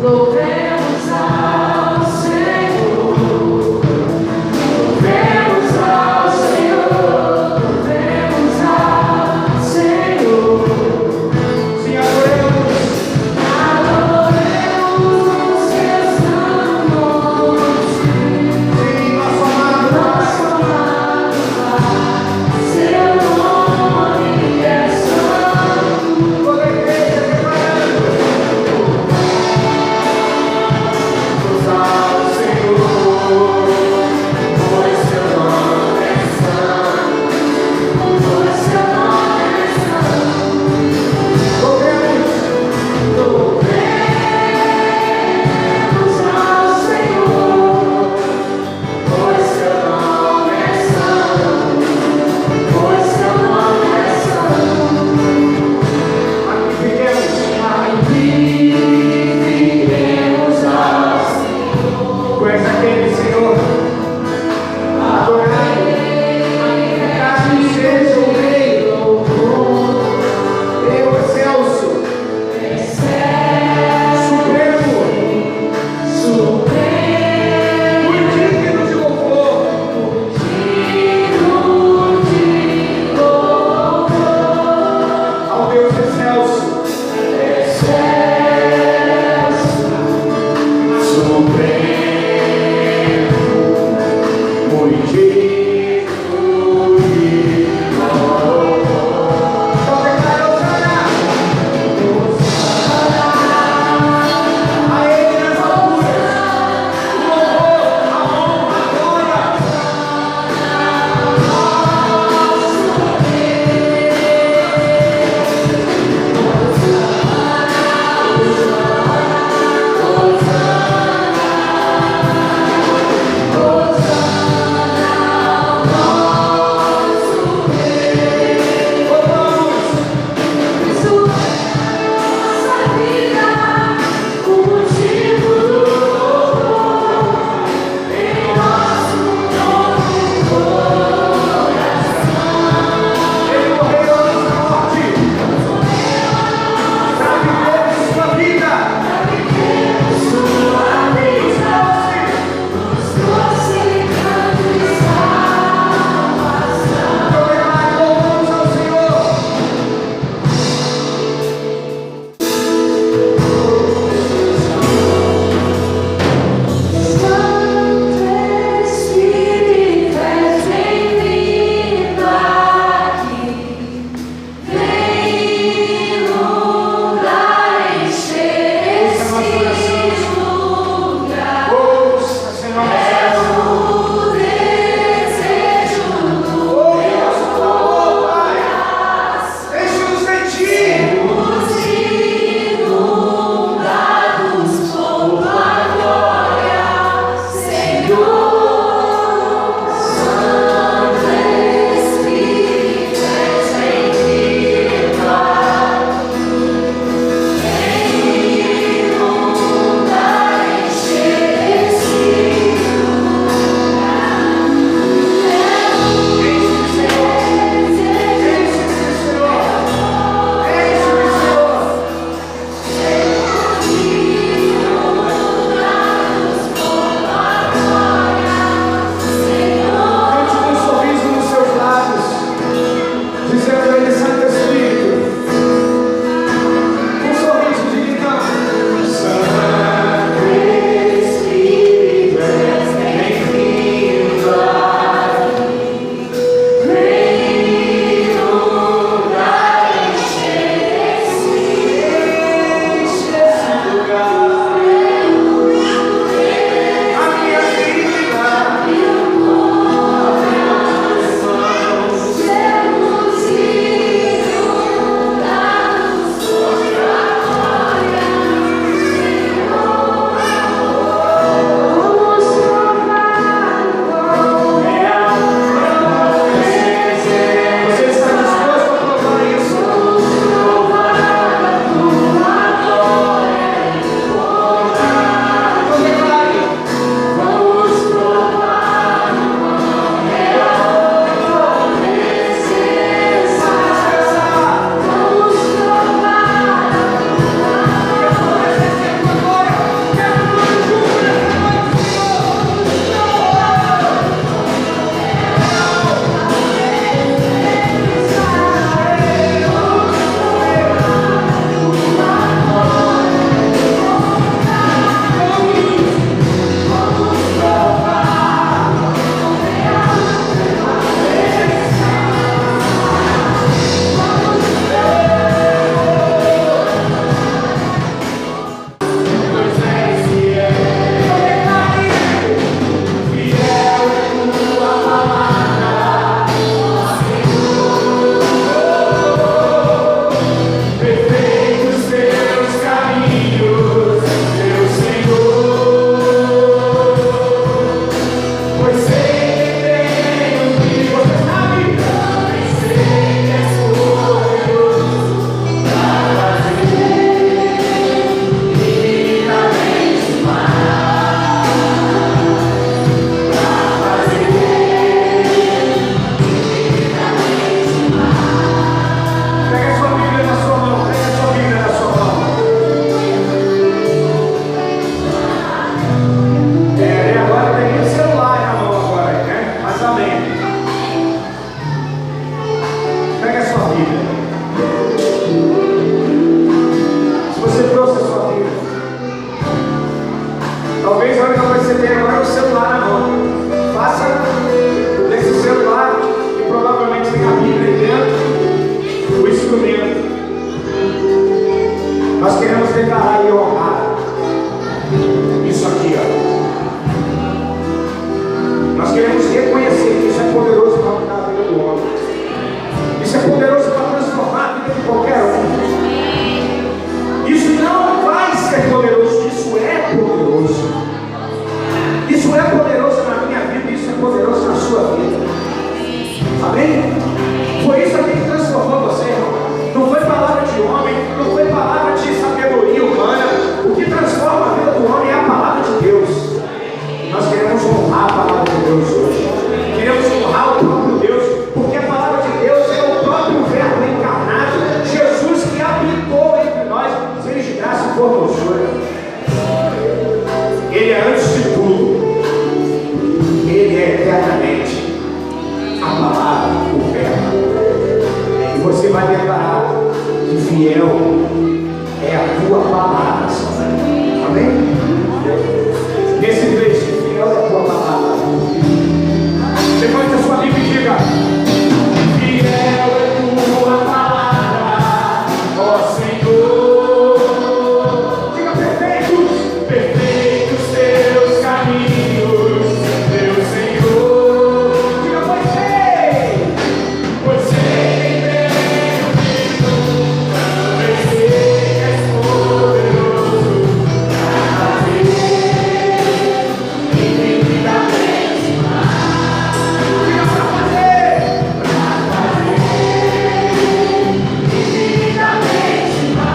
Louvemos ao Senhor, louvemos ao Senhor, louvemos ao Senhor. Sim, adoremos. Adoremos o seu santo nome. Sim, nosso amado Pai. Seu nome é santo. Toda a igreja declarando. fiel é a tua palavra, Senhor. Amém? Nesse texto, fiel é a tua palavra. Levante a sua Bíblia e diga: fiel é tua palavra, ó Senhor. Diga: perfeitos, perfeitos teus caminhos, meu Senhor. Diga: pois sei bem também sei que és poderoso para fazer infinitamente mais. Diga: para fazer infinitamente mais. Para fazer. É isso que vai fazer a vida na sua vida. Tudo que pensamos infinitamente mais. Tudo que sentimos infinitamente mais. Tudo que nós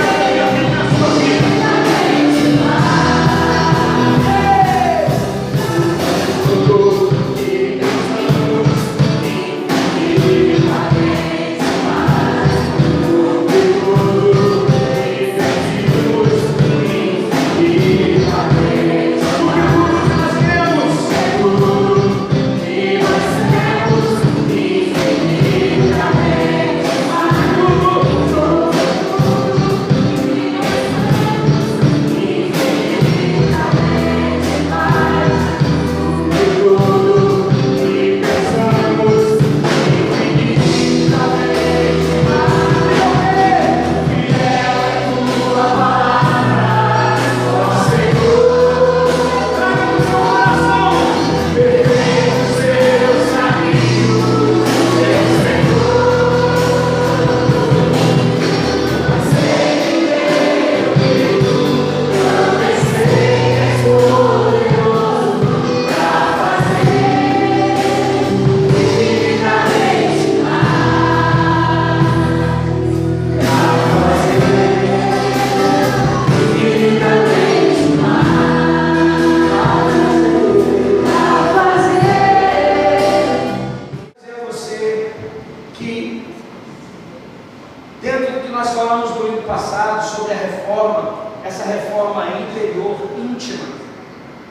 queremos, tudo que nós queremos infinitamente mais. Tudo infinitamente mais. Tudo que pensamos infinitamente mais. Fiel é tua palavra, ó Senhor. Traga no seu coração perfeitos seus caminhos, meu Senhor. Mas sei que também sei que és poderoso para fazer infinitamente mais. Para fazer infinitamente Dizer a você que, dentro do que nós falamos no domingo passado sobre a reforma, essa reforma interior, íntima,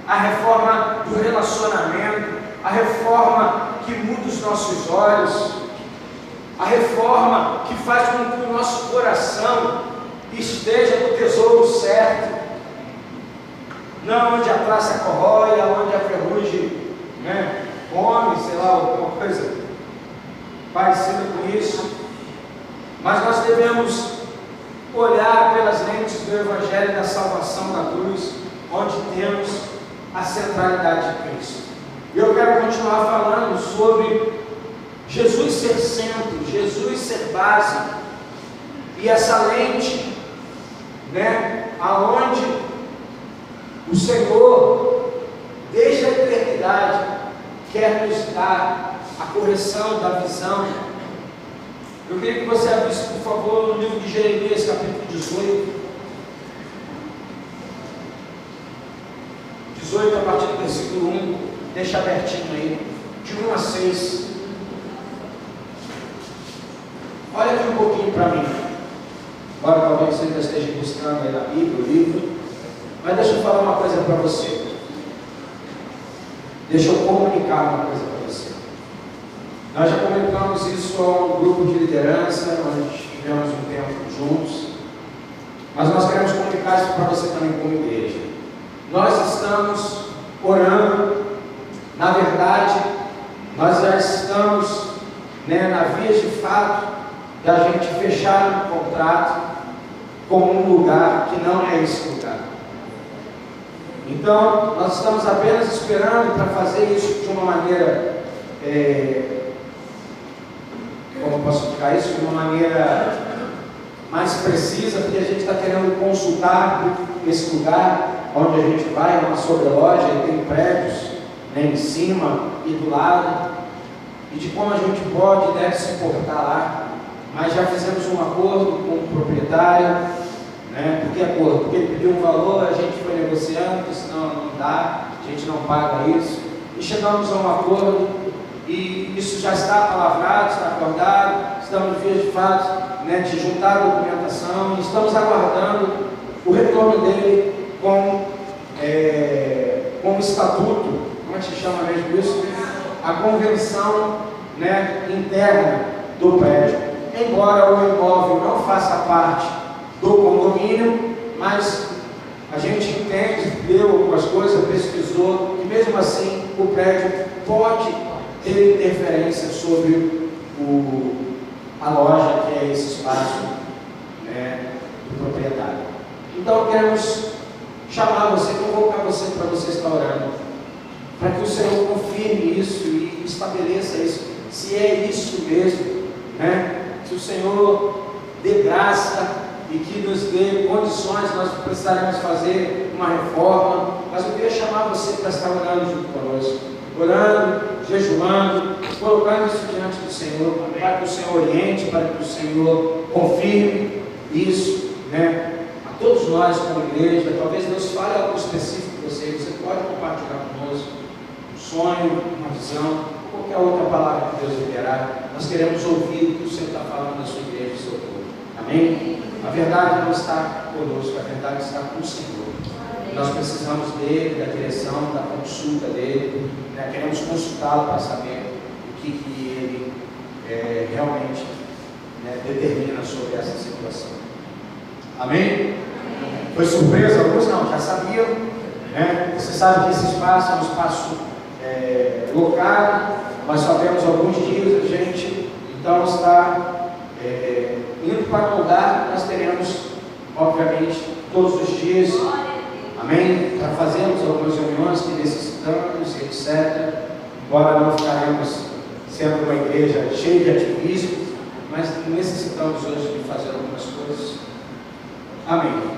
a reforma do relacionamento, a reforma que muda os nossos olhos, a reforma que faz com que o nosso coração esteja no tesouro certo, não onde a traça corrói, onde a ferrugem, come, sei lá, alguma coisa parecida com isso. Mas nós devemos olhar pelas lentes do Evangelho da salvação da cruz, onde temos a centralidade de Cristo. E eu quero continuar falando sobre Jesus ser centro, Jesus ser base, e essa lente, aonde o Senhor, desde a eternidade, quer nos dar a correção da visão. Eu queria que você abrisse, por favor, no livro de Jeremias, capítulo 18. 18, a partir do versículo 1, deixa abertinho aí, de 1 a 6. Olha aqui um pouquinho para mim. Agora talvez você ainda esteja buscando aí na Bíblia, o livro. Mas deixa eu falar uma coisa para você. Deixa eu comunicar uma coisa para você. Nós já comunicamos isso a um grupo de liderança, nós tivemos um tempo juntos. Mas nós queremos comunicar isso para você também como igreja. Nós estamos orando, na verdade, nós já estamos na via de fato da gente fechar um contrato com um lugar que não é esse lugar. Então, nós estamos apenas esperando para fazer isso de uma maneira, como eu posso explicar isso? De uma maneira mais precisa, porque a gente está querendo consultar esse lugar onde a gente vai, é uma sobreloja, e tem prédios em cima e do lado, e de como a gente pode e deve se portar lá. Mas já fizemos um acordo com o proprietário, por que acordo? Porque ele pediu um valor, a gente foi negociando, disse não dá, a gente não paga isso, e chegamos a um acordo, e isso já está palavrado, está acordado, estamos em vias de fato de juntar a documentação, e estamos aguardando o retorno dele com o estatuto, como é que se chama mesmo isso? A convenção né, interna do prédio. Embora o imóvel não faça parte do condomínio, mas a gente entende, leu algumas coisas, pesquisou, e mesmo assim o prédio pode ter interferência sobre a loja, que é esse espaço, né, do proprietário. Então queremos chamar você, convocar você para você estar orando, para que o Senhor confirme isso e estabeleça isso, se é isso mesmo, né? Que o Senhor dê graça e que nos dê condições. Nós precisaremos fazer uma reforma, mas eu queria chamar você para estar orando junto conosco, orando, jejuando, colocando isso diante do Senhor, para que o Senhor oriente, para que o Senhor confirme isso, né? A todos nós como igreja. Talvez Deus fale algo específico para você pode compartilhar conosco um sonho, uma visão, qualquer outra palavra que Deus liberar. Nós queremos ouvir o que o Senhor está falando na sua igreja e seu povo. Amém? A verdade não está conosco, a verdade está com o Senhor. Nós precisamos dele, da direção, da consulta dele, né? Queremos consultá-lo para saber o que ele realmente, né, determina sobre essa situação. Amém? Foi surpresa? Alguns não, já sabiam, né? Você sabe que esse espaço é um espaço locado, nós só temos alguns dias, a gente então está indo para um lugar que nós teremos, obviamente, todos os dias, amém? Para fazermos algumas reuniões que necessitamos, etc. Embora não ficaremos sendo uma igreja cheia de ativismo, mas necessitamos hoje de fazer algumas coisas. Amém.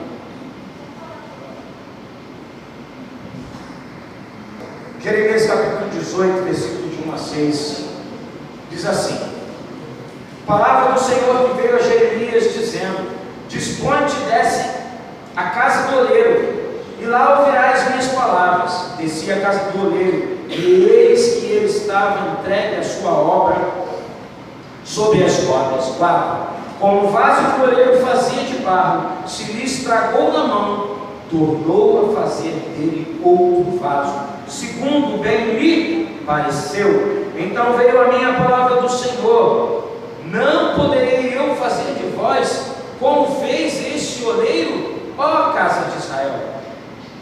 Jeremias capítulo 18, versículo de 1 a 6, diz assim: palavra do Senhor que veio a Jeremias dizendo: dispõe-te, desce à casa do oleiro, e lá ouvirás minhas palavras. Desci à casa do oleiro, e eis que ele estava entregue à sua obra sob as rodas. 4. Como o vaso que o oleiro fazia de barro se lhe estragou na mão, tornou a fazer dele outro vaso, segundo bem lhe pareceu. Então veio a minha palavra do Senhor: não poderei eu fazer de vós como fez este oleiro, ó casa de Israel?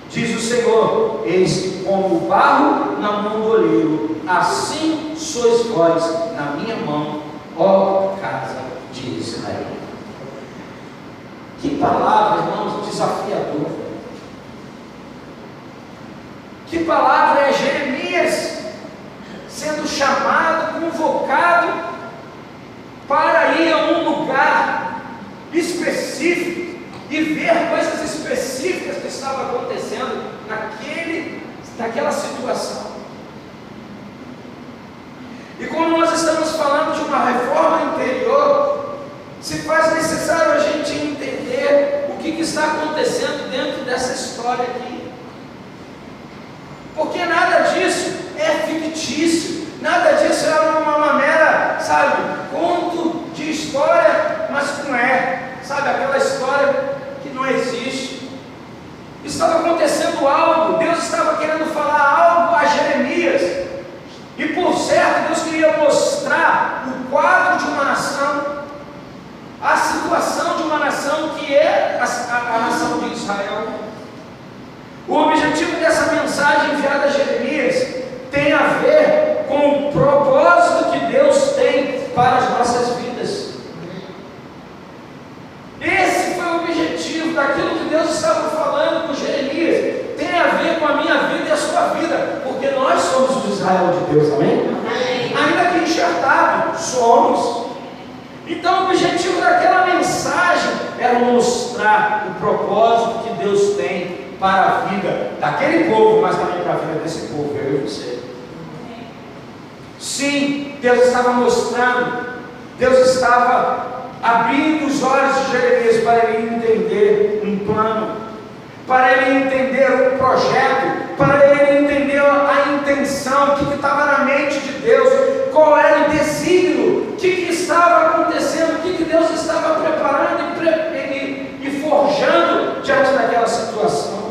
Diz o Senhor: eis que como o barro na mão do oleiro, assim sois vós na minha mão, ó casa de Israel. Que palavra, irmãos, desafiadora. Que palavra é Jeremias sendo chamado, convocado para ir a um lugar específico e ver coisas específicas que estavam acontecendo naquela situação. E como nós estamos falando de uma reforma interior, se faz necessário a gente entender o que está acontecendo dentro dessa história aqui. Porque nada disso é fictício, nada disso é uma mera, sabe, conto de história, mas não é, sabe, aquela história que não existe. Estava acontecendo algo, Deus estava querendo falar algo a Jeremias, e por certo Deus queria mostrar o quadro de uma nação, a situação de uma nação que é a nação de Israel. O objetivo dessa mensagem enviada a Jeremias tem a ver com o propósito que Deus tem para as nossas vidas. Esse foi o objetivo daquilo que Deus estava falando com Jeremias. Tem a ver com a minha vida e a sua vida, porque nós somos o Israel de Deus, amém? Ainda que enxertado, somos. Então o objetivo daquela mensagem era mostrar o propósito que Deus tem para a vida daquele povo, mas também para a vida desse povo, eu e você. Sim, Deus estava mostrando, Deus estava abrindo os olhos de Jeremias para ele entender um plano, para ele entender um projeto, para ele entender a intenção, o que estava na mente de Deus, qual era o desígnio, o que estava acontecendo, o que Deus estava preparando e forjando diante daquela situação.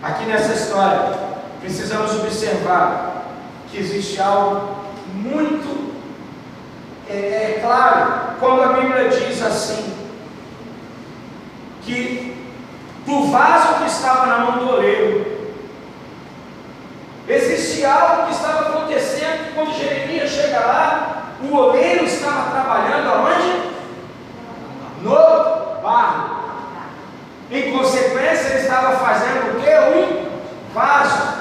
Aqui nessa história, precisamos observar que existe algo muito claro quando a Bíblia diz assim, que do vaso que estava na mão do oleiro, existe algo que estava acontecendo, que quando Jeremias chega lá, o oleiro estava trabalhando aonde? No barro. Em consequência, ele estava fazendo o quê? Um vaso.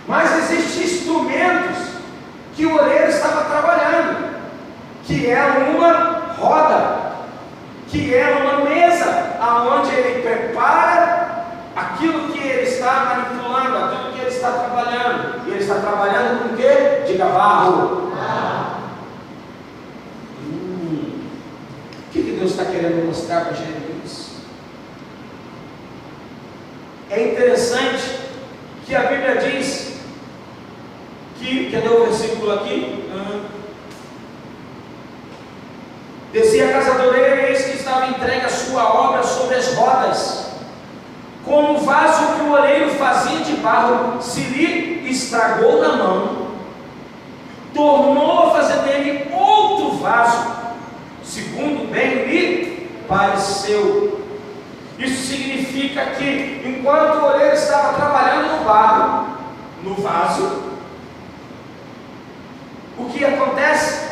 Mas existem instrumentos que o oleiro estava trabalhando, que é uma roda, que é uma mesa, aonde ele prepara aquilo que ele está manipulando, aquilo que ele está trabalhando. E ele está trabalhando com o quê? Diga, barro. O que Deus está querendo mostrar para Jeremias? É interessante que a Bíblia diz que, cadê o versículo aqui? Descia a casa do oleiro, e eis que estava entregue a sua obra sobre as rodas, como o vaso que o oleiro fazia de barro se lhe estragou na mão, tornou a fazer dele outro vaso, segundo bem lhe pareceu. Isso significa que, enquanto o oleiro estava trabalhando no barro, no vaso, o que acontece?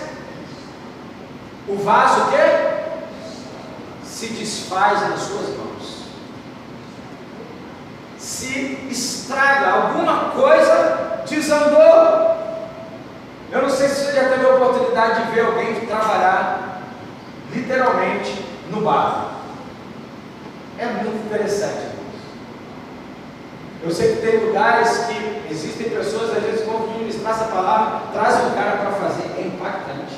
O vaso o quê? Se desfaz nas suas mãos, se estraga, alguma coisa desandou. Eu não sei se você já teve a oportunidade de ver alguém trabalhar literalmente no barro. É muito interessante. Eu sei que tem lugares que existem pessoas, às vezes, quando ministrar essa palavra, trazem um cara para fazer. É impactante.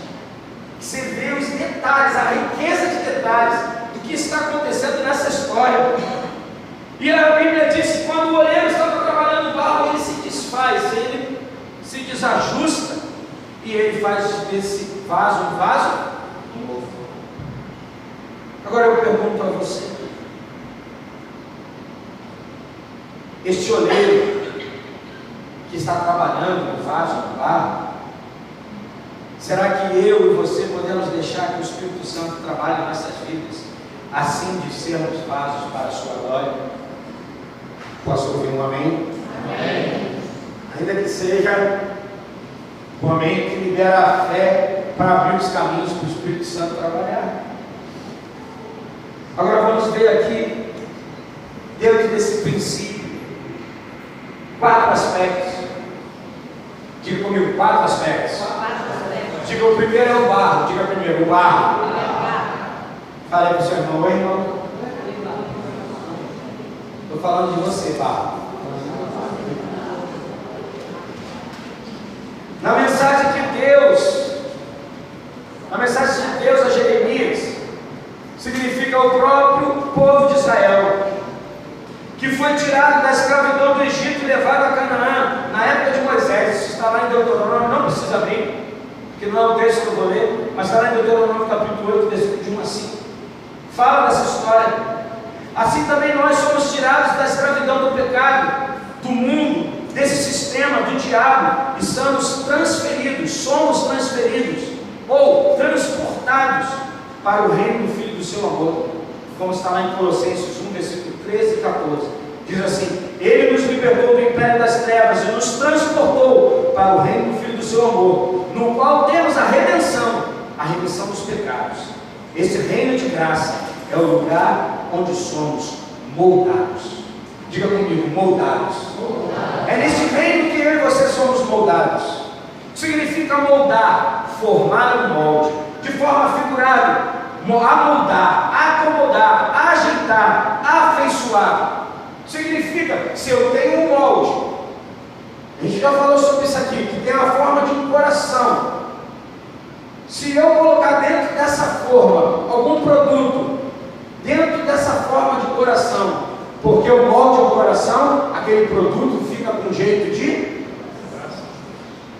Você vê os detalhes, a riqueza de detalhes do que está acontecendo nessa história. E a Bíblia diz que quando o oleiro estava trabalhando no barro, ele se desfaz, ele se desajusta, e ele faz desse vaso um vaso novo. Agora eu pergunto a você: este oleiro que está trabalhando no vaso, no barro, será que eu e você podemos deixar que o Espírito Santo trabalhe em nossas vidas, assim de sermos vasos para a sua glória? Posso ouvir um amém? Amém. Ainda que seja um amém que libera a fé para abrir os caminhos para o Espírito Santo trabalhar. Agora vamos ver aqui, dentro desse princípio, 4 aspectos. Diga comigo, 4 aspectos. Diga, o primeiro é o barro. Diga primeiro, o barro. Fala aí para o seu irmão: oi, irmão. Estou falando de você, barro. Na mensagem de Deus a Jeremias, significa o próprio povo de Israel, que foi tirado da escravidão do Egito e levado a Canaã, na época de Moisés. Isso está lá em Deuteronômio, não precisa abrir, porque não é o texto que eu vou ler, mas está lá em Deuteronômio capítulo 8, versículo de 1 a 5. Fala dessa história. Assim também nós somos tirados da escravidão do pecado, do mundo, desse sistema do diabo, e somos transferidos ou transportados para o reino do Filho do seu amor, como está lá em Colossenses 1, versículo 13 e 14. Diz assim: Ele nos libertou do império das trevas e nos transportou para o reino do Filho do seu amor, no qual temos a remissão dos pecados. Esse reino de graça é o lugar onde somos moldados. Diga comigo, moldados. É nesse reino que eu e você somos moldados. Significa moldar, formar um molde, de forma figurada, amoldar, acomodar, ajeitar, afeiçoar. Significa, se eu tenho um molde, a gente já falou sobre isso aqui, que tem a forma de um coração. Se eu colocar dentro dessa forma algum produto, dentro dessa forma de coração, porque o molde é o coração, aquele produto fica com jeito de.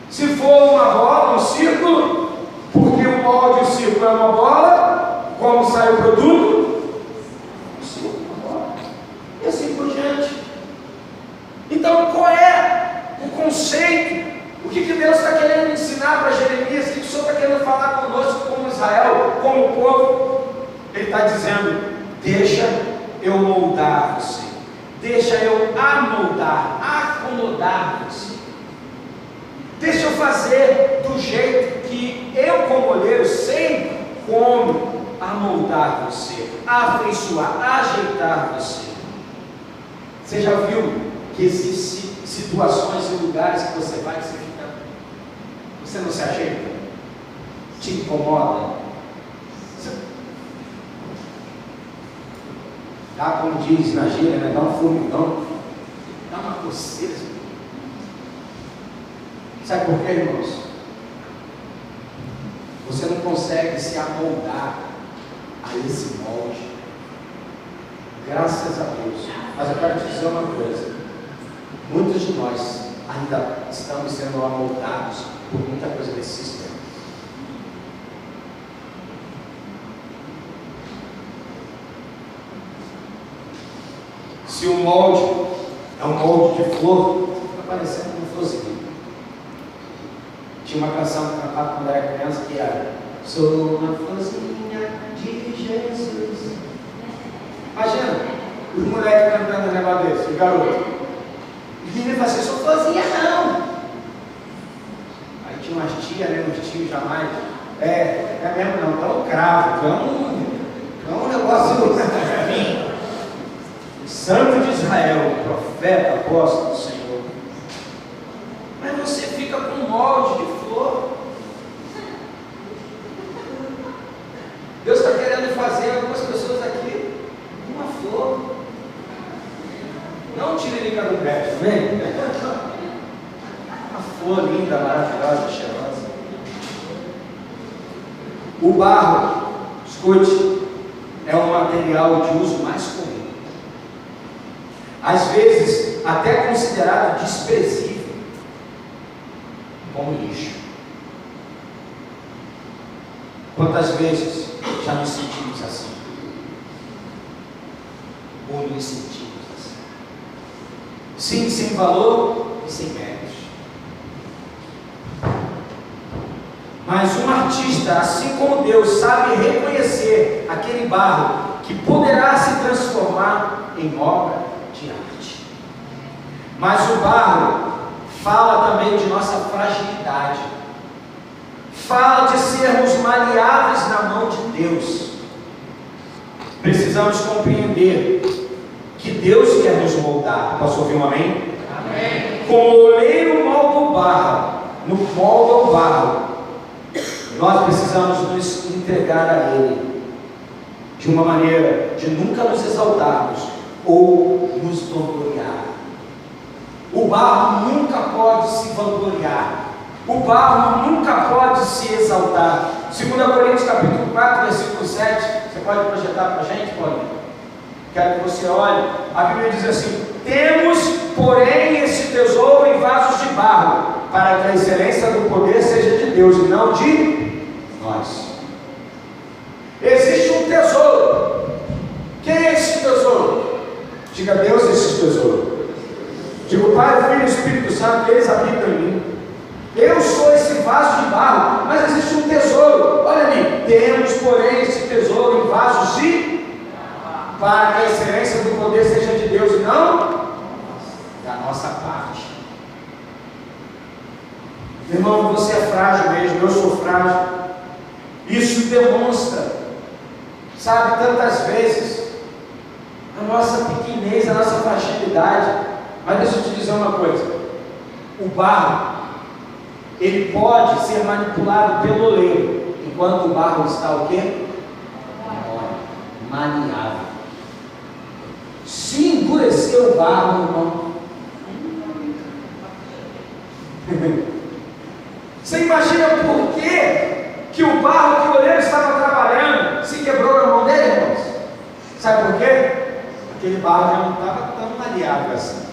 Se for uma bola, um círculo, porque o molde, o círculo é uma bola, como sai o produto? Um círculo, uma bola. E assim por diante. Então, qual é o conceito? O que Deus moldar você, a afeiçoar, a ajeitar você. Você já viu que existem situações e lugares que você vai e você não se ajeita? Te incomoda? Dá, como diz na gíria, né? Dá um formigão, dá uma coceira. Sabe por quê, irmãos? Você não consegue se amoldar a esse molde. Graças a Deus. Mas eu quero te dizer uma coisa. Muitos de nós ainda estamos sendo amoldados por muita coisa desse sistema. Se o molde é um molde de flor, fica parecendo uma florzinha. Tinha uma canção que eu cantava quando era criança que era: sou uma florzinha de Jesus. Imagina, os moleques cantando um negócio desse, os garotos. Os meninos falam assim: sou florzinha não. Aí tinha umas tias, né, uns tios jamais. É mesmo não, é um cravo, é um negócio. Santo de Israel, profeta, apóstolo do Senhor. Mas você fica com um molde de flor. Deus está querendo fazer algumas pessoas aqui uma flor. Não tiririca do pé, vem. Uma flor linda, maravilhosa, cheirosa. O barro, escute, é um material de uso mais comum. Às vezes até considerado desprezível como lixo. Quantas vezes já nos sentimos assim? Ou nos sentimos assim? Sim, sem valor e sem méritos. Mas um artista, assim como Deus, sabe reconhecer aquele barro que poderá se transformar em obra de arte. Mas o barro fala também de nossa fragilidade, fala de sermos maleáveis na mão de Deus. Precisamos compreender que Deus quer nos moldar. Posso ouvir um amém? Amém. Como o oleiro molda o barro, molda o barro, nós precisamos nos entregar a Ele de uma maneira de nunca nos exaltarmos ou nos vangloriar. O barro nunca pode se vangloriar. O barro nunca pode se exaltar. 2 Coríntios capítulo 4, versículo 7. Você pode projetar para a gente, Paulinho? Quero que você olhe. A Bíblia diz assim: temos, porém, esse tesouro em vasos de barro, para que a excelência do poder seja de Deus e não de nós. Existe um tesouro. Quem é esse tesouro? Diga: Deus é esse tesouro. Digo: Pai, Filho e Espírito Santo, eles habitam em mim. Eu sou esse vaso de barro, mas existe um tesouro. Olha ali: temos, porém, esse tesouro em vasos de barro, para que a excelência do poder seja de Deus e não da nossa parte. Irmão, você é frágil mesmo, eu sou frágil. Isso demonstra, sabe, tantas vezes a nossa pequenez, a nossa fragilidade. Mas deixa eu te dizer uma coisa: o barro, ele pode ser manipulado pelo oleiro, enquanto o barro está o quê? Maniável. Se endurecer o barro, irmão, você imagina por que o barro que o oleiro estava trabalhando se quebrou na mão dele, irmãos? Sabe por quê? Aquele barro já não estava tão maleável assim,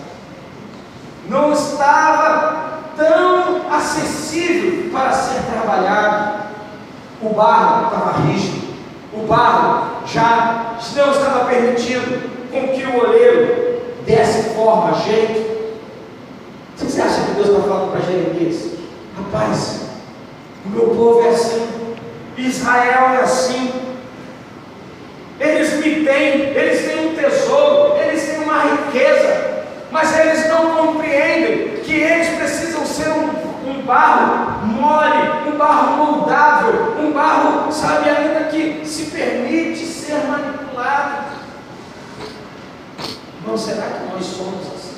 não estava tão acessível para ser trabalhado. O barro estava rígido, o barro já não estava permitindo com que o oleiro desse forma, jeito. O que você acha que Deus está falando para Jeremias? Rapaz, o meu povo é assim, Israel é assim, eles me têm, eles têm um tesouro, eles têm uma riqueza, mas eles não compreendem que eles precisam ser um barro mole, um barro moldável, um barro, sabe, ainda que se permite Irmão, será que nós somos assim?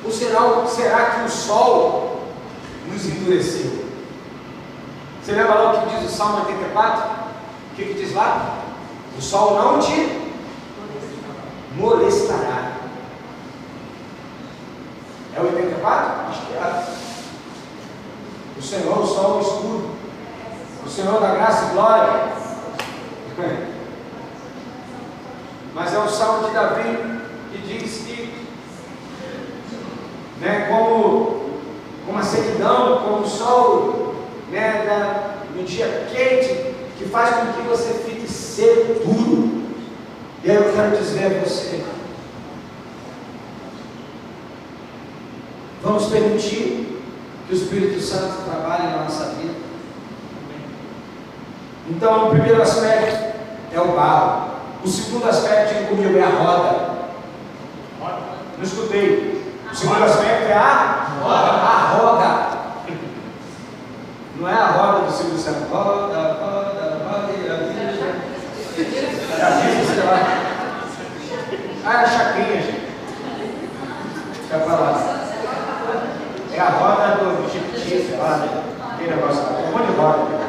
Ou será que o sol nos endureceu? Você lembra lá o que diz o Salmo 84? O que diz lá? O sol não te molestará. É o 84? Acho que é. O Senhor, o sol, o escudo. O Senhor da graça e glória. Mas é o Salmo de Davi que diz que, né, como a sequidão, como o sol, né, no dia quente, que faz com que você fique seco, duro. E aí eu quero dizer a você, vamos permitir que o Espírito Santo trabalhe na nossa vida. Então, o primeiro aspecto é o barro. O segundo aspecto, diga comigo, é a roda. Não escutei. O segundo aspecto é a roda. A roda. Não é a roda do Silvio Santos. Roda, roda, roda e a vida. É a vida, sei lá. Ah, é a chacrinha, gente. Deixa eu falar. É a roda do Jequiti, sei lá, né? Aquele negócio. É um monte de roda.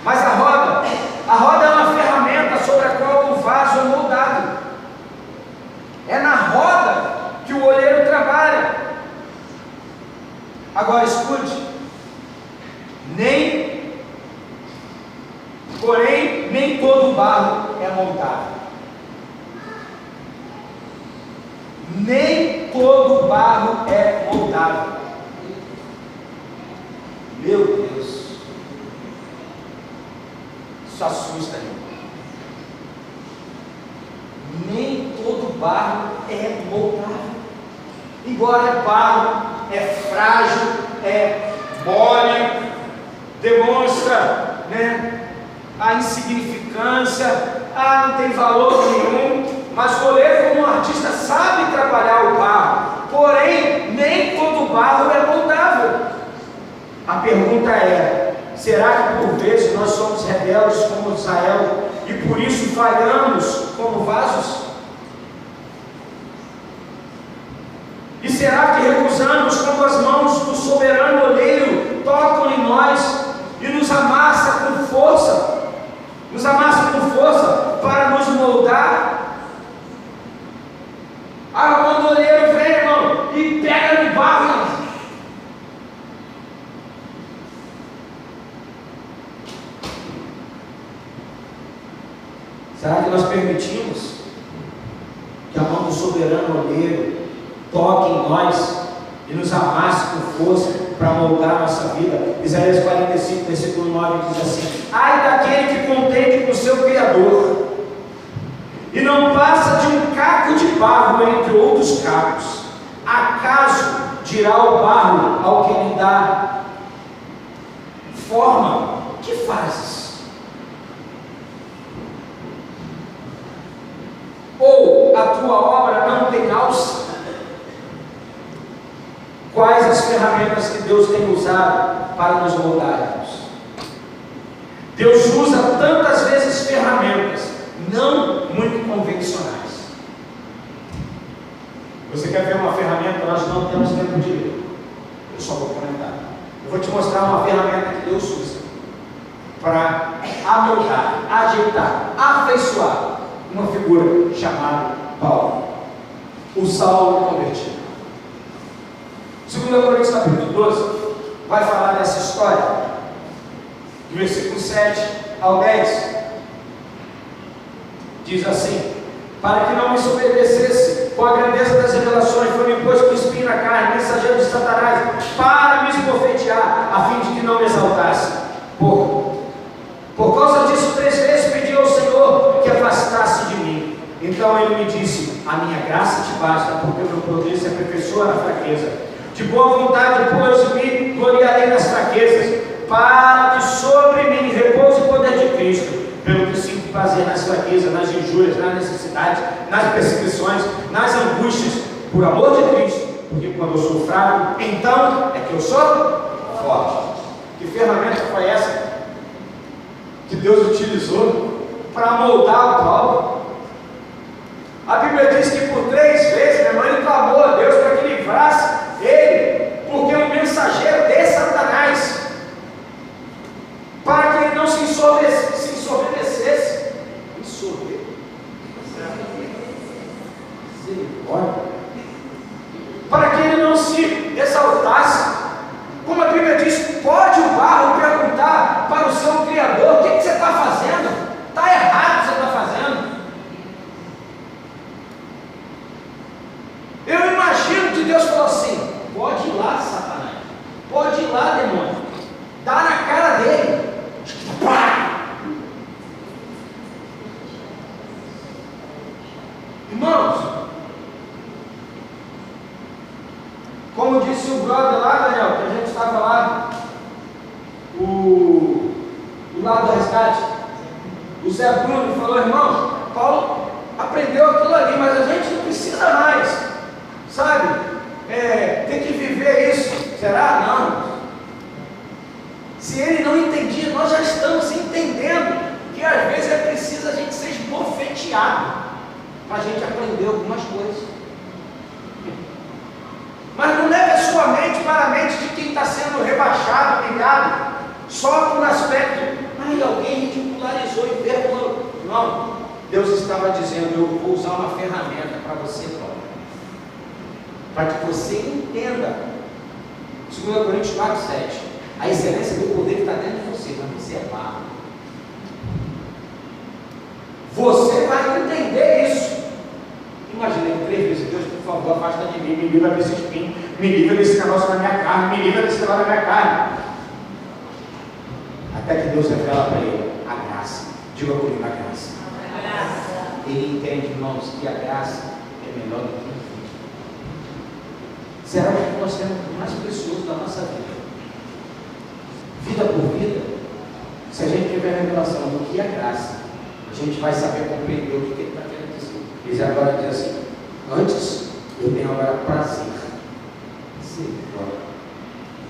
Mas a roda é uma ferramenta sobre a qual o vaso é moldado. É na roda que o oleiro trabalha. Agora escute, porém, nem todo barro é moldável. Nem todo barro é moldável. Meu Deus. Isso assusta, irmão. Nem todo barro é moldável. Embora é barro, é frágil, é mole, demonstra, né, a insignificância, não tem valor nenhum, mas o oleiro, como artista, sabe trabalhar o barro, porém, nem todo barro é moldável. A pergunta é: será que por vezes nós somos rebeldes como Israel e por isso falhamos como vasos? E será que recusamos quando as mãos do soberano oleiro tocam em nós e nos amassa com força? Nos amassa com força para nos moldar? A mão do oleiro vem, irmão, e pega no barro. Será que nós permitimos que a mão do soberano oleiro toque em nós e nos amasse com força para moldar a nossa vida? Isaías 45, versículo 9 diz assim: ai daquele que contende com o seu Criador e não passa de um caco de barro entre outros cacos. Acaso dirá o barro ao que lhe dá forma: que fazes? Ou a tua obra não tem alça? Quais as ferramentas que Deus tem usado para nos moldarmos? Deus usa tantas vezes ferramentas não muito convencionais. Você quer ver uma ferramenta? Nós não temos tempo de ler. Eu só vou comentar. Eu vou te mostrar uma ferramenta que Deus usa para amoldar, ajeitar, afeiçoar uma figura chamada Paulo, o Saulo convertido. 2 Coríntios capítulo 12 vai falar dessa história, do versículo 7 ao 10. Diz assim: para que não me desobedecesse com a grandeza das revelações, foi-me posto com espinho na carne, mensageiro de Satanás, para me esbofetear, a fim de que não me exaltasse. Por causa disso, 3 vezes pedi ao Senhor que afastasse de mim. Então ele me disse: a minha graça te basta, porque o meu poder se aperfeiçoa na fraqueza. De boa vontade, pois, me gloriarei nas fraquezas, para que sobre mim repouse o poder de Cristo. Pelo que sinto prazer nas fraquezas, nas injúrias, nas necessidades, nas perseguições, nas angústias, por amor de Cristo. Porque quando eu sou fraco, então é que eu sou forte. Que ferramenta foi essa que Deus utilizou para moldar o Paulo? A Bíblia diz que por 3 vezes, meu irmão, ele clamou a Deus para que livrasse ele, porque é um mensageiro de Satanás, para que ele não se ensoberbecesse. Para que ele não se exaltasse. Como a Bíblia diz, pode o barro perguntar para o seu Criador: o que você está fazendo? Está errado o que você está fazendo. Eu imagino que Deus falou assim: pode ir lá, Satanás, pode ir lá, demônio, dá na cara dele. Pá! Irmãos, como disse o brother lá, Daniel, que a gente estava lá, o lado do resgate, o Zé Bruno falou: irmão, Paulo aprendeu aquilo ali, mas a gente não precisa mais, sabe? Tem que viver isso. Será? Não. Se ele não entendia, nós já estamos entendendo que às vezes é preciso a gente ser esbofeteado para a gente aprender algumas coisas. Mas não leve a sua mente para a mente de quem está sendo rebaixado, humilhado, só por aspecto: ai, alguém ridicularizou e envergonhou. Não, Deus estava dizendo: eu vou usar uma ferramenta para você, para que você entenda. 2 Coríntios 4:7, a excelência do poder que está dentro de você, mas você é barro. Você vai entender isso. Imaginei 3 vezes: Deus, por favor, afasta de mim, me livra desse espinho, me livra desse negócio na minha carne, me livra desse negócio na minha carne. Até que Deus revela para ele a graça. Diga comigo: a graça. Ele entende, irmãos, que a graça é melhor do que a vida. Será que nós temos o mais precioso da nossa vida? Vida por vida, se a gente tiver a revelação do que é graça, a gente vai saber compreender o que ele está querendo dizer. Ele agora diz assim: antes eu tenho agora prazer.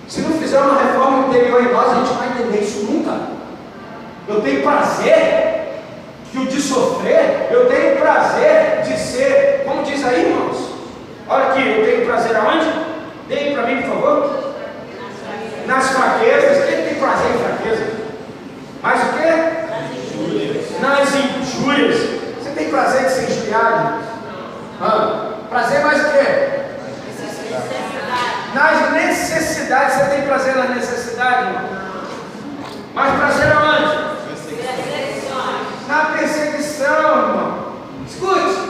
Se não fizer uma reforma interior em nós, a gente vai entender isso nunca. Eu tenho prazer de sofrer, eu tenho prazer de ser, como diz aí, irmãos? Olha aqui, eu tenho prazer aonde? Deem para mim, por favor. Nas fraquezas. Quem tem prazer em fraqueza? Mais o quê? Nas injúrias. Você tem prazer de ser espiado? Prazer mais o quê? Nas necessidades. Você tem prazer nas necessidades, irmão? Mais prazer aonde? Na perseguição, irmão. Escute,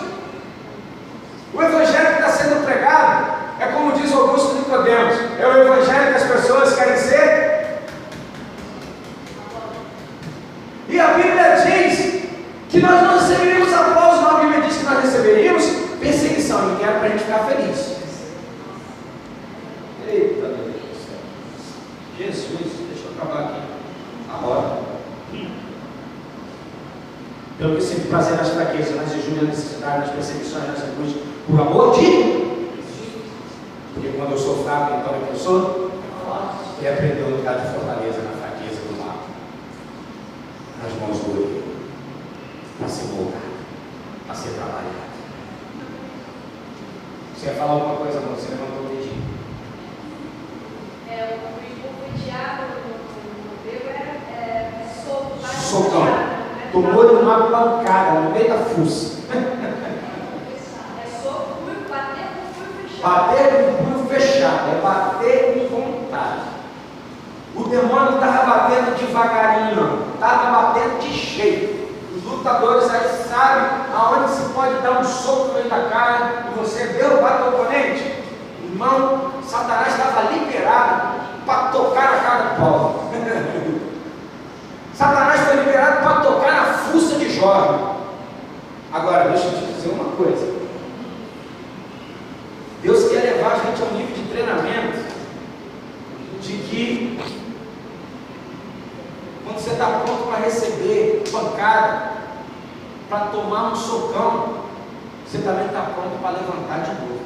o evangelho que está sendo pregado é como diz Augusto Nicodemos: é o evangelho que as pessoas querem ser. E a Bíblia diz que nós não receberíamos aplauso, não. A Bíblia diz que nós receberíamos perseguição, e que era para a gente ficar feliz. Eita Deus do céu, Jesus, deixa eu acabar aqui a roda. Pelo que sempre prazer nas fraquezas, nas injúrias, nas necessidades, nas perseguições, nas angústias, por amor de. Porque quando eu sou fraco, então é que eu sou. Ele aprendeu a lugar de fortaleza na fraqueza do mal, nas mãos do olho, para ser moldado, para ser trabalhado. Você ia falar alguma coisa, não? Você levantou o dedinho. O diabo no grego é soco. Socão. Tomou-lhe uma pancada no meio da fuça. É soco, bater com o punho fechado. Bater com o punho fechado, é bater com vontade. O demônio não estava batendo devagarinho, não. Estava batendo de jeito. Os lutadores aí sabem aonde se pode dar um soco no meio da cara e você derrubar teu oponente. Irmão, Satanás estava liberado para tocar na cara do Paulo. Satanás foi liberado para tocar na fuça de Jó. Agora, deixa eu te dizer uma coisa. Deus quer levar a gente a um nível de treinamento de que quando você está pronto para receber pancada, para tomar um socão, você também está pronto para levantar de novo.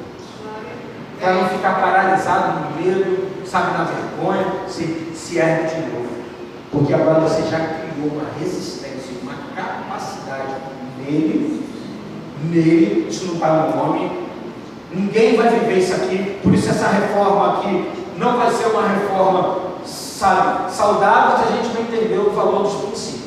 Para não ficar paralisado no medo, sabe, na vergonha, se ergue de novo. Porque agora você já criou uma resistência, uma capacidade nele, nele, isso não está no nome. Ninguém vai viver isso aqui. Por isso essa reforma aqui não vai ser uma reforma, sabe, saudável se a gente não entender o valor dos princípios.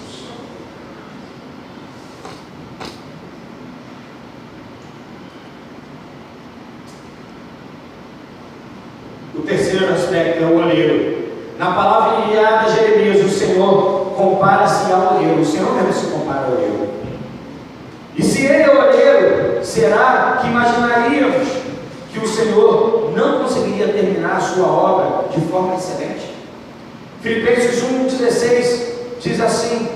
O terceiro aspecto é o olheiro. Na palavra enviada a Jeremias, o Senhor compara-se ao olheiro. O Senhor mesmo se compara ao olheiro. E se ele é olheiro, será que imaginaríamos que o Senhor não conseguiria terminar a sua obra de forma excelente? Filipenses 1,16 diz assim: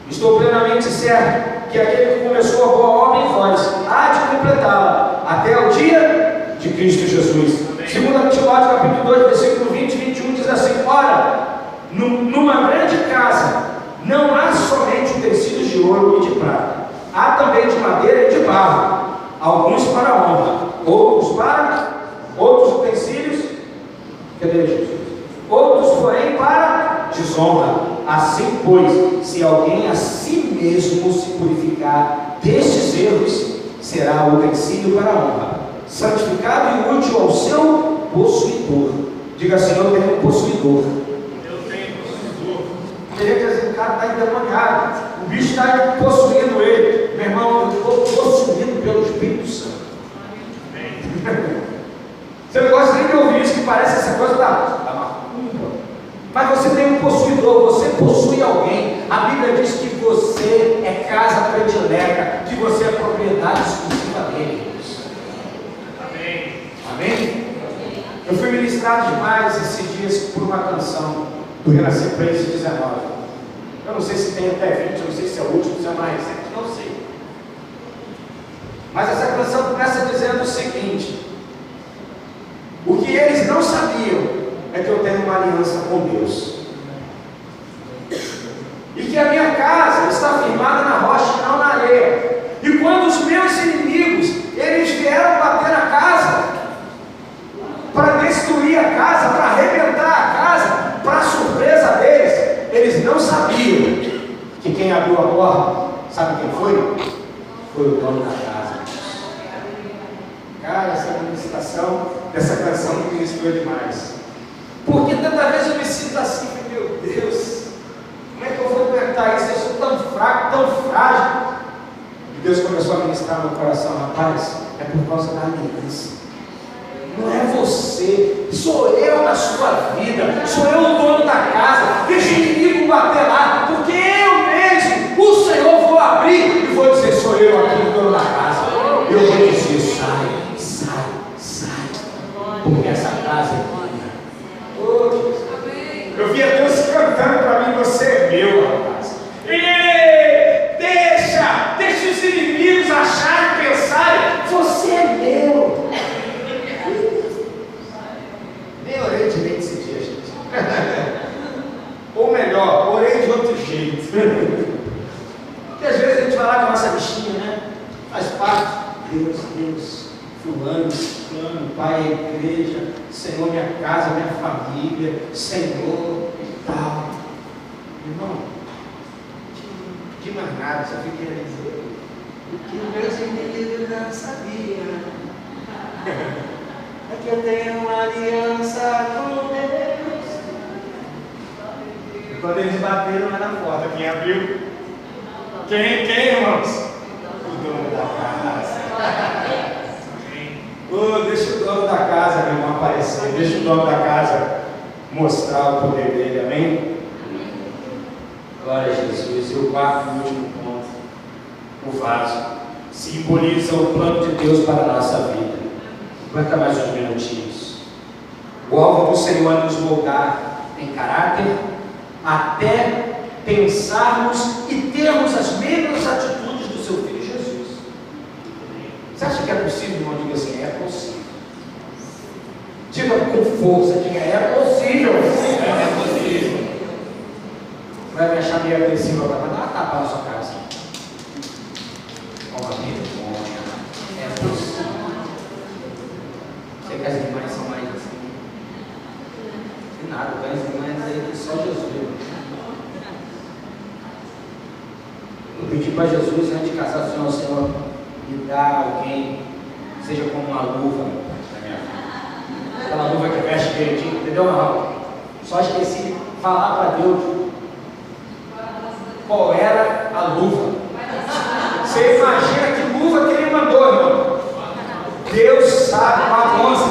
estou plenamente certo que aquele que começou a boa obra em vós há de completá-la até o dia de Cristo Jesus. 2 Timóteo capítulo 2, versículo 20 e 21 diz assim: ora, numa grande casa não há somente utensílios de ouro e de prata, há também de madeira e de barro, alguns para a honra, outros utensílios, cadê Jesus? Outros, porém, para desonra. Assim, pois, se alguém a si mesmo se purificar destes erros, será utensílio para a honra, santificado e útil ao seu possuidor. Diga assim: eu tenho um possuidor. Queria dizer, o cara está endemoniado, o bicho está possuindo ele. Meu irmão, eu estou possuído pelo Espírito Santo. Você não gosta nem de ouvir isso, que parece essa coisa da macumba. Mas você tem um possuidor, você possui alguém. A Bíblia diz que você é casa predileta, que você é propriedade exclusiva dele. Amém? Amém? Eu fui ministrado demais esses dias por uma canção do Renascer Praise 19. Eu não sei se tem até 20, eu não sei se é o último, se é mais recente, não sei. Mas essa canção começa dizendo o seguinte: o que eles não sabiam é que eu tenho uma aliança com Deus, e que a minha casa está firmada na rocha e não na areia. E quando os meus inimigos, eles vieram bater na casa, para destruir a casa, para arrebentar a casa, para surpresa deles, eles não sabiam que quem abriu a porta, sabe quem foi? Foi o dono da casa. Cara, essa ministração dessa canção me ministrou demais. Porque tanta vez eu me sinto assim, meu Deus, como é que eu vou aguentar isso? Eu sou tão fraco, tão frágil. E Deus começou a ministrar no meu coração: rapaz, é por causa da aliança. Não é você, sou eu na sua vida, sou eu o dono da casa. Deixa o inimigo bater lá, porque eu mesmo, o Senhor, vou abrir e vou dizer: sou eu aqui o dono da casa. Eu vou dizer: sai, porque essa casa é minha. Eu via Deus cantando para mim: você é meu, rapaz. E deixa os inimigos acharem, pensarem: você é meu. Nem orei direito esse dia, gente. Ou melhor, orei de outro jeito. Porque às vezes a gente vai lá com a nossa bichinha, né? Faz parte. Deus, fulano, Pai, a igreja, Senhor, minha casa, minha família, Senhor e tal. Irmão, de mais nada, só fiquei a dizer o que meus inimigos não sabiam. É que eu tenho uma aliança com Deus. E quando eles bateram lá na porta, quem abriu? Quem, irmãos? O dono da casa. Deixa o dono da casa, meu irmão, aparecer. Deixa o dono da casa mostrar o poder dele. Amém? Glória a Jesus. E o quarto e último ponto: o vaso simboliza o plano de Deus para a nossa vida. Aguenta mais uns minutinhos. O alvo do Senhor é nos moldar em caráter, até pensarmos e termos as mesmas atitudes do seu Filho Jesus. Você acha que é possível, irmão? Diga assim: é possível. Diga com força: diga, é possível. É possível. Vai me achar meio agressivo agora, mas dá uma tapa na sua casa. Uma vergonha. É possível. Sei que as irmãs são mais assim. Não tem nada, tem as irmãs aí que só Jesus. pedi para Jesus, antes de casar, Senhor, me dá alguém, seja como uma luva na minha vida. Aquela luva que veste direitinho, entendeu, não? Só esqueci de falar para Deus qual era a luva. Você imagina que luva que ele mandou, irmão? Deus sabe, uma onça.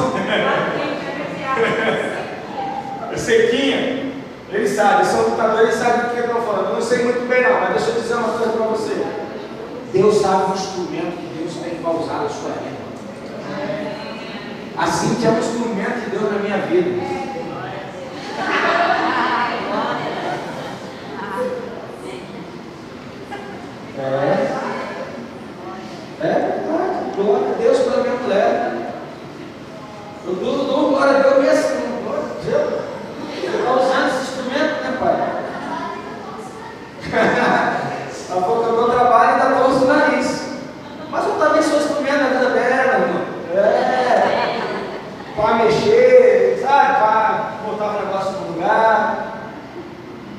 Sequinha. Ele sabe, eu sou um lutador, ele sabe do que eu estou falando. Eu não sei muito bem não, mas deixa eu dizer uma coisa para você. Deus sabe o instrumento que Deus tem para usar na sua vida. Assim que é um instrumento de Deus na minha vida. Glória a Deus pela minha mulher. Eu dou glória a Deus mesmo. Glória a Deus. Você está usando esse instrumento, né, pai? A pouco eu trabalho e ainda torço o nariz. Mas eu também sou instrumento na vida dela, irmão. Para mexer, sabe? Para botar o negócio no lugar.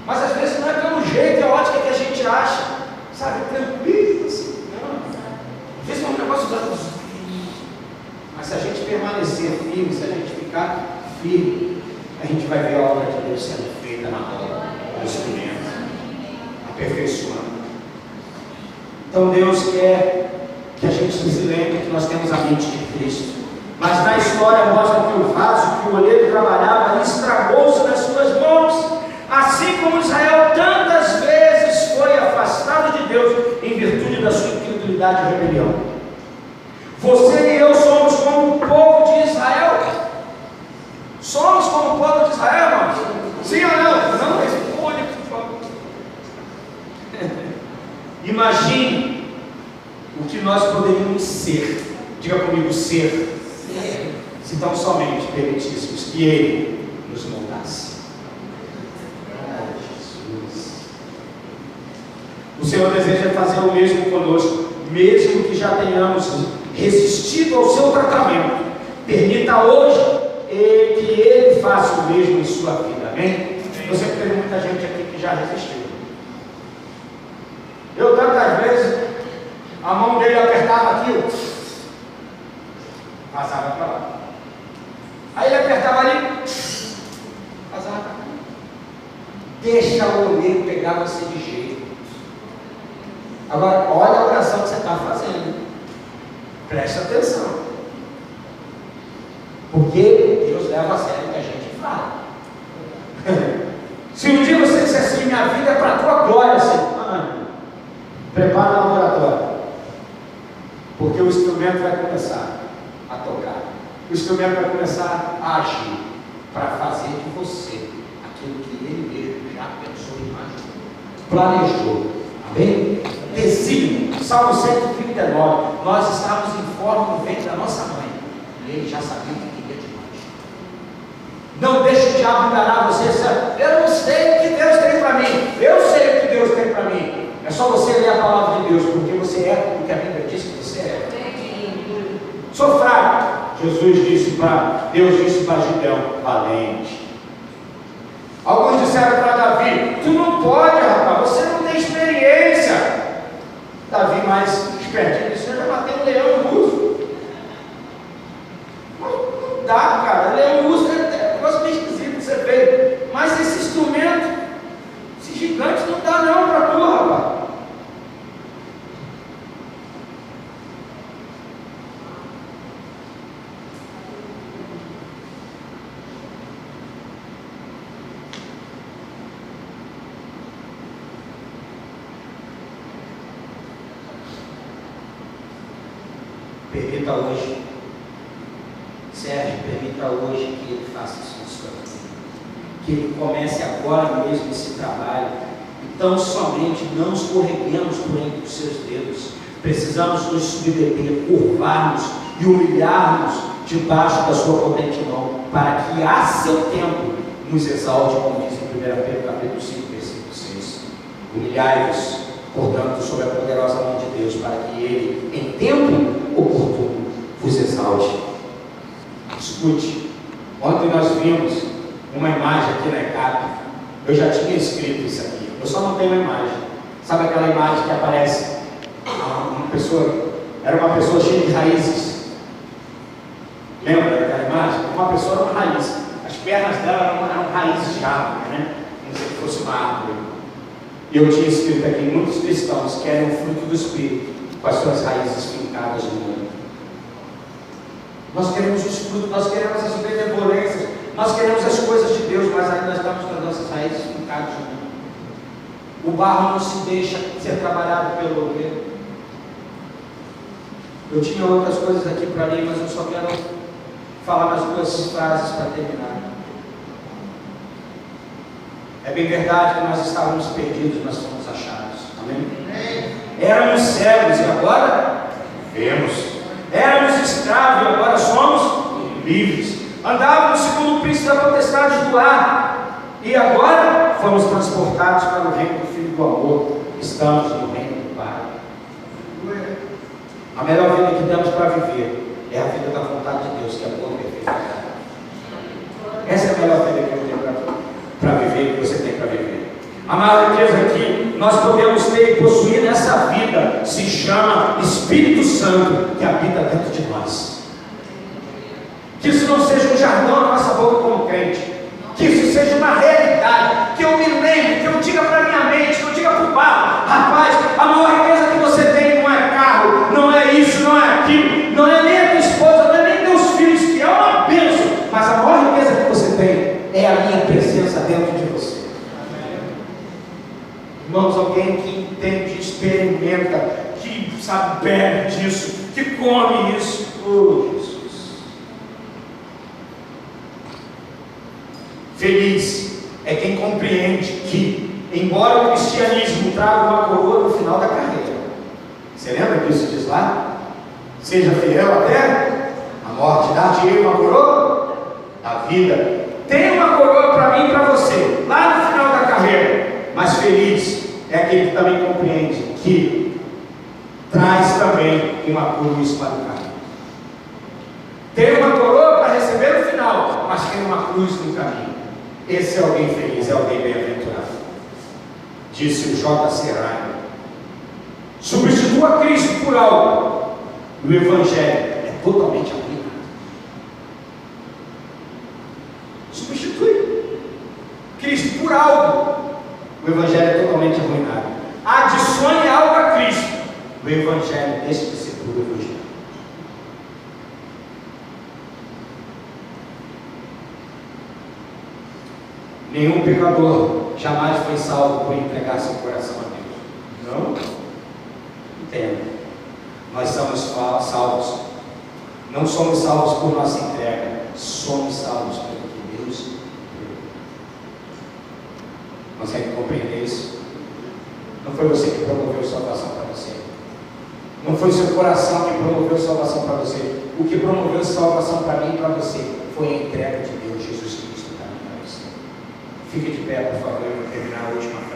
Mas às vezes não é pelo jeito, é a ótica que a gente acha, sabe? Tranquilo, assim. Às vezes é um negócio da... Mas se a gente permanecer firme, se a gente ficar firme, a gente vai ver a obra de Deus sendo feita na obra, no instrumento, aperfeiçoando. Então Deus quer que a gente se lembre que nós temos a mente de Cristo. Mas na história mostra que o vaso que o oleiro trabalhava estragou-se nas suas mãos, assim como Israel tantas vezes foi afastado de Deus em virtude da sua incredulidade e rebelião. Você e eu somos como o povo de Israel. Somos como o povo de Israel, irmãos? Sim ou não? Não responde, por favor. Imagine o que nós poderíamos ser. Diga comigo, ser. Se tão somente permitíssemos que Ele nos moldasse. Jesus. O Senhor deseja fazer o mesmo conosco, mesmo que já tenhamos resistido ao seu tratamento. Permita hoje que Ele faça o mesmo em sua vida, amém? Eu sei que teve muita gente aqui que já resistiu. Eu tantas vezes, a mão dele apertava aqui, passava para lá. Aí ele apertava ali, passava para cá. Deixa o oleiro pegar você de jeito. Agora, olha a oração que você está fazendo. Preste atenção. Porque Deus leva a sério o que a gente fala. Se um dia você disser assim, minha vida é para a tua glória, Senhor, prepara o laboratório. Porque o instrumento vai começar a tocar. O instrumento vai começar a agir para fazer de você aquilo que Ele mesmo já pensou e imaginou, planejou. Amém? Desígnio, Salmo 139. Nós estávamos em forma no ventre da nossa mãe e Ele já sabia o que queria de nós. Não deixe o diabo enganar você. Eu não sei o que Deus tem para mim. Eu sei o que Deus tem para mim. É só você ler a palavra de Deus, porque você é o que a Bíblia diz que você é. Sou fraco. Deus disse para Gideão, valente. Alguns disseram para Davi, tu não pode, rapaz, você não tem experiência. Davi, mais espertinho, disse, eu já matei um leão e um urso. Não dá, cara, leão e urso é um negócio meio esquisito que você fez. Mas esse instrumento, esse gigante não dá não para tu, rapaz. Permita hoje, Sérgio, permita hoje que Ele faça isso na sua vida. Que Ele comece agora mesmo esse trabalho. Então, somente não escorreguemos por entre os seus dedos. Precisamos nos submeter, curvar-nos e humilhar-nos debaixo da sua potente mão, para que a seu tempo nos exalte, como diz em 1 Pedro capítulo 5, versículo 6. Humilhai-vos, portanto, sob a poderosa mão de Deus, para que Ele, em tempo oportuno, vos exalte. Escute, ontem nós vimos uma imagem aqui na ECAP. Eu já tinha escrito isso aqui, eu só não tenho a imagem. Sabe aquela imagem que aparece? Era uma pessoa cheia de raízes. Lembra daquela imagem? Uma pessoa era uma raiz. As pernas dela eram raízes de árvore, né? Como se fosse uma árvore. E eu tinha escrito aqui: muitos cristãos querem o fruto do Espírito com as suas raízes fincadas no mundo. Nós queremos os frutos, nós queremos as benevolências, nós queremos as coisas de Deus, mas ainda estamos com as nossas raízes fincadas no mundo. O barro não se deixa ser trabalhado pelo oleiro. Eu tinha outras coisas aqui para ler, mas eu só quero falar mais duas frases para terminar. É bem verdade que nós estávamos perdidos, nós fomos achados. Amém? Éramos cegos e agora vemos. Éramos escravos e agora somos livres. Andávamos segundo o príncipe da potestade do ar e agora fomos transportados para o reino do Filho do amor. Estamos no reino do Pai. A melhor vida que temos para viver é a vida da vontade de Deus, que é boa, perfeita. Essa é a melhor vida que eu tenho para viver, que você tem para viver. A maior riqueza que nós podemos ter e possuir nessa vida se chama Espírito Santo, que habita dentro de nós. Que isso não seja um jargão na nossa boca como crente, que isso seja uma realidade, que eu me lembre, que eu diga para minha mente, que eu diga para o bar: rapaz, a maior riqueza que você tem não é carro, não é isso, não é aquilo, não é nem a tua esposa, não é nem teus filhos, que é uma bênção, mas a maior riqueza que você tem é a minha presença dentro de você. Irmãos, alguém que entende, experimenta, que sabe, bebe disso, que come isso. Oh, Jesus. Feliz é quem compreende que, embora o cristianismo traga uma coroa no final da carreira, você lembra que isso diz lá? Seja fiel até a morte, dar-te-ei uma coroa da vida. Tem uma coroa para mim e para você, lá no final da carreira. Mas feliz é aquele que também compreende que traz também uma cruz para o caminho. Tem uma coroa para receber no final, mas tem uma cruz no caminho. Esse é alguém feliz, é alguém bem-aventurado. Disse o J.C. Ryle. Substitua Cristo por algo. O Evangelho é totalmente aplicado. Substitui Cristo por algo. O Evangelho é totalmente arruinado. Adicione algo a Cristo. O Evangelho deixa de ser puro Evangelho. Nenhum pecador jamais foi salvo por entregar seu coração a Deus. Não? Entenda. Nós somos salvos. Não somos salvos por nossa entrega. Somos salvos pelo que Deus deu. Consegue compreender isso? Não foi você que promoveu salvação para você. Não foi seu coração que promoveu salvação para você. O que promoveu salvação para mim e para você foi a entrega de Deus, Jesus Cristo, para mim e para você. Fique de pé, por favor, eu vou terminar a última frase.